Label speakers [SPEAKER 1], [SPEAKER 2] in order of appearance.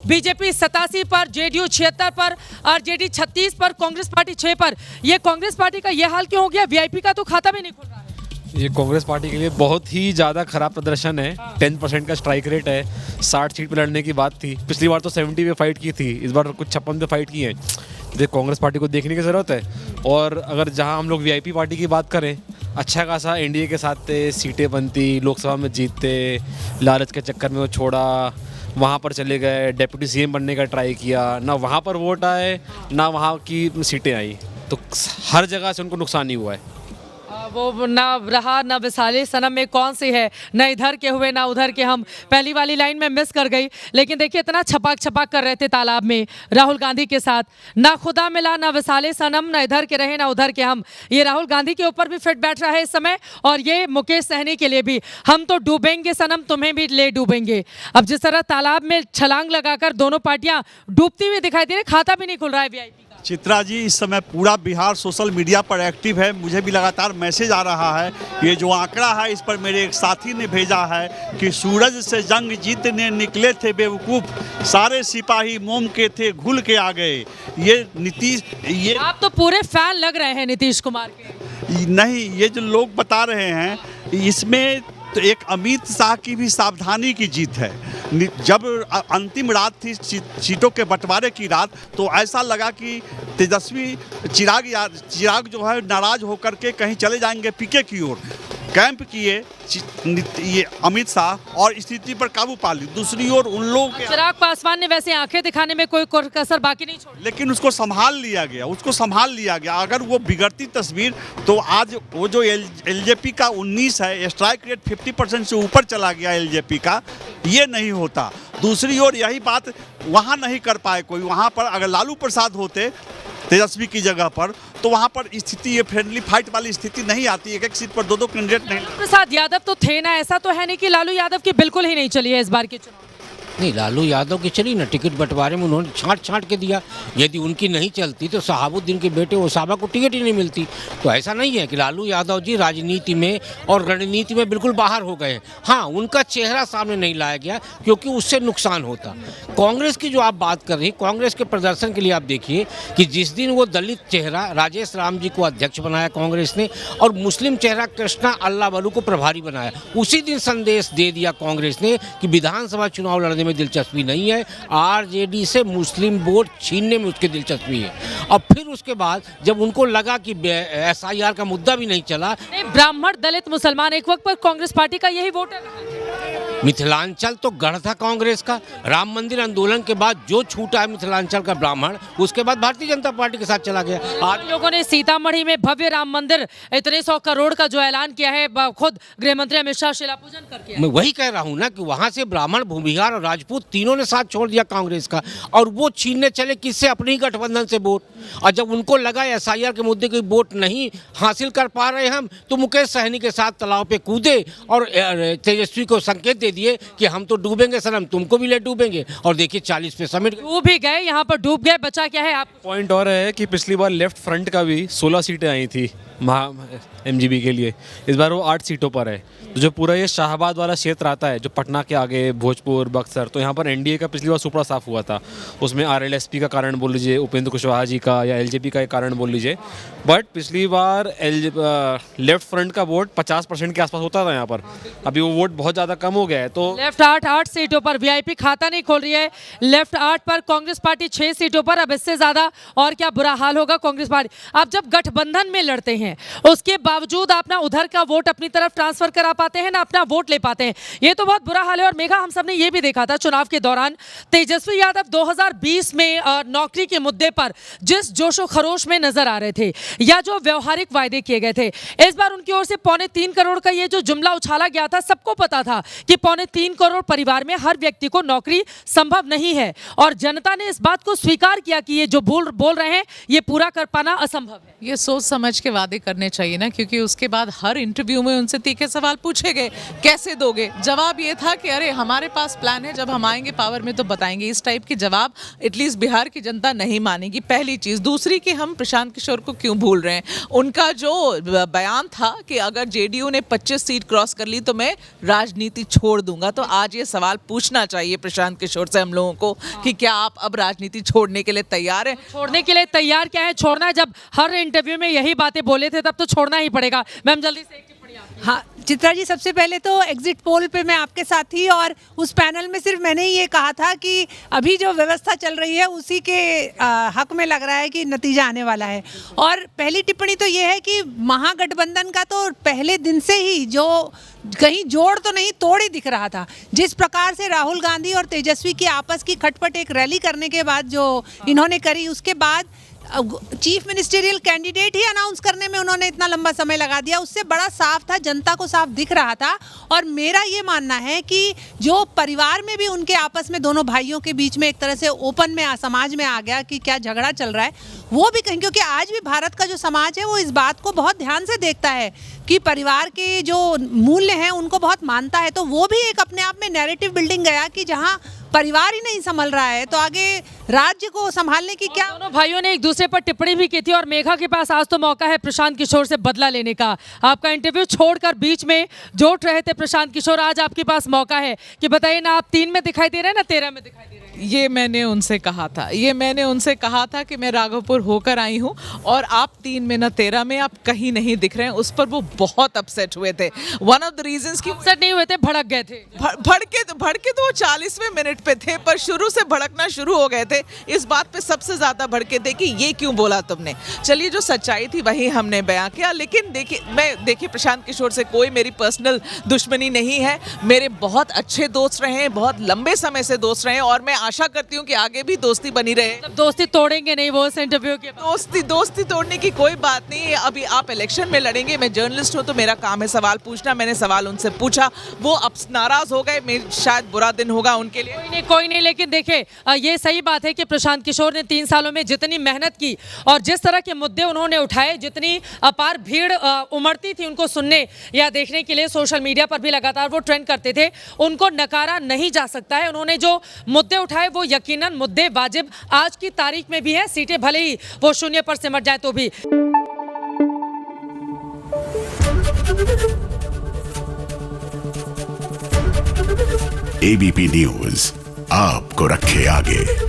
[SPEAKER 1] BJP 87 पर, JDU 76 पर, RJD 36 पर, कांग्रेस पार्टी 6 पर। ये कांग्रेस पार्टी का ये हाल क्यों हो गया? वीआईपी का तो खाता भी नहीं खुल रहा है।
[SPEAKER 2] ये कांग्रेस पार्टी के लिए बहुत ही ज़्यादा खराब प्रदर्शन है। 10% का स्ट्राइक रेट है। 60 सीट पर लड़ने की बात थी। पिछली बार तो 70 पे फाइट की थी, इस बार कुछ 56 पे फाइट की है। तो कांग्रेस पार्टी को देखने की ज़रूरत है। और अगर जहां हम लोग वीआईपी पार्टी की बात करें, अच्छा खासा एनडीए के साथ थे, सीटें बनती, लोकसभा में जीतते, लालच के चक्कर में वो छोड़ा, वहाँ पर चले गए, डेप्यूटी सीएम बनने का ट्राई किया, ना वहाँ पर वोट आए ना वहाँ की सीटें आई, तो हर जगह से उनको नुकसान ही हुआ है।
[SPEAKER 1] वो ना रहा ना विसाले सनम में कौन सी है, ना इधर के हुए ना उधर के। हम पहली वाली लाइन में मिस कर गई, लेकिन देखिए इतना छपाक छपाक कर रहे थे तालाब में राहुल गांधी के साथ। ना खुदा मिला ना विसाले सनम, ना इधर के रहे ना उधर के हम। ये राहुल गांधी के ऊपर भी फिट बैठ रहा है इस समय, और ये मुकेश सहनी के लिए भी। हम तो डूबेंगे सनम, तुम्हें भी ले डूबेंगे। अब जिस तरह तालाब में छलांग लगाकर दोनों पार्टियां डूबती हुई दिखाई दे रही, खाता भी नहीं खुल रहा है वीआईपी।
[SPEAKER 3] चित्रा जी, इस समय पूरा बिहार सोशल मीडिया पर एक्टिव है। मुझे भी लगातार मैसेज आ रहा है। ये जो आंकड़ा है, इस पर मेरे एक साथी ने भेजा है कि सूरज से जंग जीतने निकले थे बेवकूफ़, सारे सिपाही मोम के थे घुल के आ गए। ये नीतीश, ये
[SPEAKER 1] आप तो पूरे फैन लग रहे हैं नीतीश कुमार के।
[SPEAKER 3] नहीं, ये जो लोग बता रहे हैं, इसमें तो एक अमित शाह की भी सावधानी की जीत है। जब अंतिम रात थी सीटों के बंटवारे की रात, तो ऐसा लगा कि तेजस्वी चिराग जो है नाराज होकर के कहीं चले जाएंगे पीके की ओर। कैंप किए ये अमित शाह और स्थिति पर काबू पा ली। दूसरी ओर उन लोगों के
[SPEAKER 1] चिराग पासवान ने वैसे आंखें दिखाने में कोई कसर बाकी नहीं छोड़ी,
[SPEAKER 3] लेकिन उसको संभाल लिया गया। अगर वो बिगड़ती तस्वीर, तो आज वो जो एलजेपी का 19 है, स्ट्राइक रेट 50% से ऊपर चला गया एलजेपी का, ये नहीं होता। दूसरी ओर यही बात वहाँ नहीं कर पाए कोई। वहाँ पर अगर लालू प्रसाद होते तेजस्वी की जगह पर, तो वहाँ पर स्थिति ये फ्रेंडली फाइट वाली स्थिति नहीं आती। एक सीट पर दो कैंडिडेट नहीं।
[SPEAKER 1] प्रसाद यादव तो थे ना, ऐसा तो है नहीं कि लालू यादव की बिल्कुल ही नहीं चली है इस बार के चुनाव।
[SPEAKER 4] नहीं, लालू यादव की चली ना, टिकट बंटवारे में उन्होंने छांट के दिया। यदि उनकी नहीं चलती तो शहाबुद्दीन के बेटे ओसामा को टिकट ही नहीं मिलती। तो ऐसा नहीं है कि लालू यादव जी राजनीति में और रणनीति में बिल्कुल बाहर हो गए। हाँ, उनका चेहरा सामने नहीं लाया गया क्योंकि उससे नुकसान होता। कांग्रेस की जो आप बात कर रही, कांग्रेस के प्रदर्शन के लिए आप देखिए कि जिस दिन वो दलित चेहरा राजेश राम जी को अध्यक्ष बनाया कांग्रेस ने, और मुस्लिम चेहरा कृष्णा अल्लाह को प्रभारी बनाया, उसी दिन संदेश दे दिया कांग्रेस ने कि विधानसभा चुनाव लड़ने में दिलचस्पी नहीं है, आरजेडी से मुस्लिम वोट छीनने में उसकी दिलचस्पी है। और फिर उसके बाद जब उनको लगा कि एसआईआर का मुद्दा भी नहीं चला,
[SPEAKER 1] ब्राह्मण दलित मुसलमान एक वक्त पर कांग्रेस पार्टी का यही वोट है।
[SPEAKER 4] मिथिलांचल तो गढ़ था कांग्रेस का। राम मंदिर आंदोलन के बाद जो छूटा है मिथिलांचल का ब्राह्मण, उसके बाद भारतीय जनता पार्टी के साथ चला गया।
[SPEAKER 1] आज लोगों ने सीतामढ़ी में भव्य राम मंदिर इतने 100 करोड़ का जो ऐलान किया है, खुद गृह मंत्री अमित शाह शिला पूजन करके।
[SPEAKER 4] मैं वही कह रहा हूँ ना कि वहाँ से ब्राह्मण, भूमिहार और राजपूत तीनों ने साथ छोड़ दिया कांग्रेस का, और वो छीनने चले किससे? अपने ही गठबंधन से वोट। और जब उनको लगा एसआईआर के मुद्दे की वोट नहीं हासिल कर पा रहे हम, तो मुकेश सहनी के साथ तालाब पे कूदे और तेजस्वी को संकेत दे दिए कि हम तो डूबेंगे सनम, तुमको भी ले डूबेंगे। और देखिए 40 पे समिट
[SPEAKER 1] डूब भी गए, यहाँ पर डूब गए। बचा क्या है? आप
[SPEAKER 2] पॉइंट और है कि पिछली बार लेफ्ट फ्रंट का भी 16 सीटें आई थी एमजीबी के लिए, इस बार वो 8 सीटों पर है। तो जो पूरा ये शाहबाद वाला क्षेत्र आता है, जो पटना के आगे भोजपुर बक्सर, तो यहाँ पर एनडीए का पिछली बार सुपड़ा साफ हुआ था। उसमें आरएलएसपी का कारण बोल लीजिए, उपेंद्र कुशवाहा जी का, या एलजेपी का कारण बोल लीजिए। बट पिछली बार लेफ्ट फ्रंट का वोट 50% के आसपास होता था यहाँ पर। अभी वो वोट बहुत ज़्यादा कम हो गया है। तो
[SPEAKER 1] लेफ्ट 8 सीटों पर वीआईपी खाता नहीं खोल रही है। लेफ्ट 8 पर कांग्रेस पार्टी 6 सीटों पर। अब इससे ज्यादा और क्या बुरा हाल होगा कांग्रेस पार्टी। आप जब गठबंधन में लड़ते हैं, उसके बावजूद आप ना उधर का वोट अपनी तरफ ट्रांसफर करा पाते हैं, ना अपना वोट ले पाते हैं। ये तो बहुत बुरा हाल है। और मेघा, हम सब ने ये भी देखा था चुनाव के दौरान, तेजस्वी यादव 2020 में नौकरी के मुद्दे पर जिस जोशो खरोश में नजर आ रहे थे, या जो व्यवहारिक वायदे किए गए थे, इस बार उनकी ओर से 3.25 करोड़ का ये जो जुमला उछाला गया था, सबको पता था कि 3.25 करोड़ परिवार में हर व्यक्ति को नौकरी संभव नहीं है। और जनता ने इस बात को स्वीकार किया कि ये जो बोल रहे हैं, ये पूरा कर पाना असंभव है।
[SPEAKER 5] ये सोच समझ के वादे करने चाहिए ना, क्योंकि उसके बाद हर इंटरव्यू में उनसे तीखे सवाल पूछे गए, कैसे दोगे? जवाब ये था कि अरे हमारे पास प्लान है, जब हम आएंगे पावर में तो बताएंगे। इस टाइप के जवाब एटलीस्ट बिहार की जनता नहीं मानेगी, पहली चीज़। दूसरी कि हम प्रशांत किशोर को क्यों भूल रहे हैं? उनका जो बयान था कि अगर जेडीयू ने 25 सीट क्रॉस कर ली तो मैं राजनीति छोड़ छोड़ दूंगा। तो आज ये सवाल पूछना चाहिए प्रशांत किशोर से हम लोगों को कि क्या आप अब राजनीति छोड़ने के लिए तैयार हैं?
[SPEAKER 1] छोड़ने के लिए तैयार क्या है, छोड़ना है। जब हर इंटरव्यू में यही बातें बोले थे तब तो छोड़ना ही पड़ेगा। मैम जल्दी से एक टिप्पणी आपकी।
[SPEAKER 6] हाँ चित्रा जी, सबसे पहले तो एग्जिट पोल पे मैं आपके साथ थी और उस पैनल में सिर्फ मैंने ये कहा था कि अभी जो व्यवस्था चल रही है उसी के हक में लग रहा है कि नतीजा आने वाला है। और पहली टिप्पणी तो ये है कि महागठबंधन का तो पहले दिन से ही जो कहीं जोड़ तो नहीं तोड़ ही दिख रहा था। जिस प्रकार से राहुल गांधी और तेजस्वी की आपस की खटपट एक रैली करने के बाद जो इन्होंने करी, उसके बाद चीफ मिनिस्टेरियल कैंडिडेट ही अनाउंस करने में उन्होंने इतना लंबा समय लगा दिया, उससे बड़ा साफ था, जनता को साफ दिख रहा था। और मेरा ये मानना है कि जो परिवार में भी उनके आपस में दोनों भाइयों के बीच में एक तरह से ओपन में समाज में आ गया कि क्या झगड़ा चल रहा है, वो भी कहीं, क्योंकि आज भी भारत का जो समाज है वो इस बात को बहुत ध्यान से देखता है कि परिवार के जो मूल्य हैं उनको बहुत मानता है। तो वो भी एक अपने आप में नैरेटिव बिल्डिंग गया कि जहाँ परिवार ही नहीं संभल रहा है तो आगे राज्य को संभालने की क्या।
[SPEAKER 1] दोनों भाइयों ने एक दूसरे पर टिप्पणी भी की थी और मेघा के पास आज तो मौका है प्रशांत किशोर से बदला लेने का। आपका इंटरव्यू छोड़कर बीच में जोट रहे थे प्रशांत किशोर, आज आपके पास मौका है कि बताइए ना, आप 3 में दिखाई दे रहे हैं ना 13 में दिखाई दे रहे हैं?
[SPEAKER 5] ये मैंने उनसे कहा था कि मैं राघवपुर होकर आई हूँ और आप 3 में न 13 में, आप कहीं नहीं दिख रहे हैं। उस पर वो बहुत अपसेट हुए थे। वन ऑफ द रीजंस की
[SPEAKER 1] अपसेट नहीं हुए थे, भड़क गए थे।
[SPEAKER 5] भड़के तो वो 40वें मिनट पे थे, पर शुरू से भड़कना शुरू हो गए थे। इस बात पे सबसे ज्यादा भड़के थे कि ये क्यों बोला तुमने। चलिए, जो सच्चाई थी वही हमने बयां किया। लेकिन देखिए प्रशांत किशोर से कोई मेरी पर्सनल दुश्मनी नहीं है। मेरे बहुत अच्छे दोस्त रहे हैं, बहुत लंबे समय से दोस्त रहे हैं और मैं आशा करती हूँ कि आगे भी दोस्ती बनी रहे।
[SPEAKER 1] मतलब दोस्ती तोड़ेंगे नहीं वो इस इंटरव्यू के बाद?
[SPEAKER 5] दोस्ती तोड़ने की कोई बात नहीं है। अभी आप इलेक्शन में लड़ेंगे, मैं जर्नलिस्ट हूँ तो मेरा काम है सवाल पूछना। मैंने सवाल उनसे पूछा, वो अब नाराज हो गए, शायद बुरा दिन होगा उनके लिए।
[SPEAKER 1] कोई नहीं, लेकिन देखिए ये सही बात है कि प्रशांत किशोर ने 3 सालों में जितनी मेहनत की और जिस तरह के मुद्दे उन्होंने उठाए, जितनी अपार भीड़ उमड़ती थी उनको सुनने या देखने के लिए, सोशल मीडिया पर भी लगातार वो ट्रेंड करते थे, उनको नकारा नहीं जा सकता है। उन्होंने जो मुद्दे उठाए वो यकीनन मुद्दे वाजिब आज की तारीख में भी है, सीटें भले ही वो 0 पर सिमट जाए तो भी।
[SPEAKER 7] एबीपी न्यूज आपको रखे आगे।